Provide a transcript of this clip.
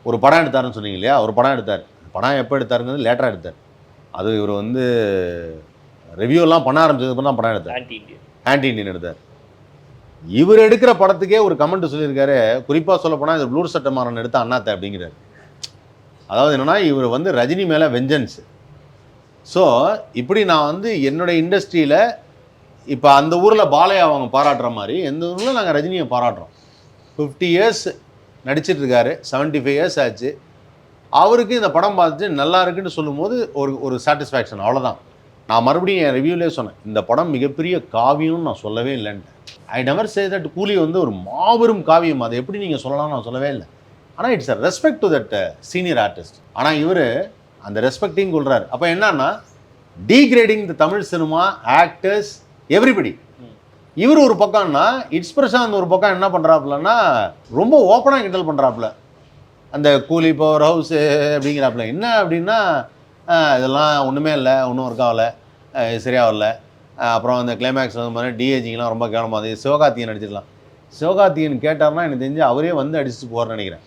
ஒரு படம் எடுத்தாருன்னு சொன்னீங்க இல்லையா, ஒரு படம் எடுத்தார். படம் எப்போ எடுத்தாருங்கிறது லேட்டராக எடுத்தார். அது இவர் வந்து ரிவ்யூலாம் பண்ண ஆரம்பிச்சதுக்கு தான் படம் எடுத்தார். ஆன்டி இண்டியன் எடுத்தார். இவர் எடுக்கிற படத்துக்கே ஒரு கமெண்ட் சொல்லியிருக்காரு, குறிப்பாக சொல்ல போனால் இது ப்ளூர் சட்டை மாறன் எடுத்த அண்ணாத்த அப்படிங்கிறார். அதாவது என்னன்னா இவர் வந்து ரஜினி மேலே வெஞ்சன்ஸ். ஸோ இப்படி நான் வந்து என்னுடைய இண்டஸ்ட்ரியில் இப்போ அந்த ஊரில் பாலையா அவங்க பாராட்டுற மாதிரி எந்த ஊரில் நாங்கள் ரஜினியை பாராட்டுறோம். 50 இயர்ஸ் நடிச்சிட்டு இருக்காரு, 75 இயர்ஸ் ஆச்சு. அவருக்கு இந்த படம் பார்த்துட்டு நல்லா இருக்குன்னு சொல்லும்போது ஒரு சாட்டிஸ்ஃபேக்ஷன், அவ்வளோதான். நான் மறுபடியும் என் ரிவ்யூலேயே சொன்னேன், இந்த படம் மிகப்பெரிய காவியம்னு நான் சொல்லவே இல்லைன்ட்டு. ஐ நெவர் சே தட் கூலி வந்து ஒரு மாபெரும் காவியம், அதை எப்படி நீங்கள் சொல்லலாம்னு நான் சொல்லவே இல்லை. ஆனால் it's a respect to that senior artist. ஆனால் இவர் அந்த ரெஸ்பெக்டையும் கொள்கிறார். அப்போ என்னன்னா டீக்ரேடிங் த தமிழ் சினிமா, ஆக்டர்ஸ், எவ்ரிபடி. இவர் ஒரு பக்கம்னா இட்ஸ் பிரசாந்த் ஒரு பக்கம் என்ன பண்ணுறாப்புலன்னா ரொம்ப ஓப்பனாக கிண்டல் பண்ணுறாப்புல. அந்த கூலி பவர் ஹவுஸு அப்படிங்கிறாப்புல. என்ன அப்படின்னா இதெல்லாம் ஒன்றுமே இல்லை, ஒன்றும் ஒர்க் ஆகலை, சரியாக வரல. அப்புறம் அந்த கிளைமேக்ஸ் வந்து மாதிரி டிஏஜிங்கெலாம் ரொம்ப கேவலமாக இருந்தது. சிவகார்த்திகேயன் நடிச்சிடலாம். சிவகார்த்திகேயன் கேட்டார்னா எனக்கு தெரிஞ்சு அவரே வந்து அடிச்சுட்டு போவார்னு நினைக்கிறேன்.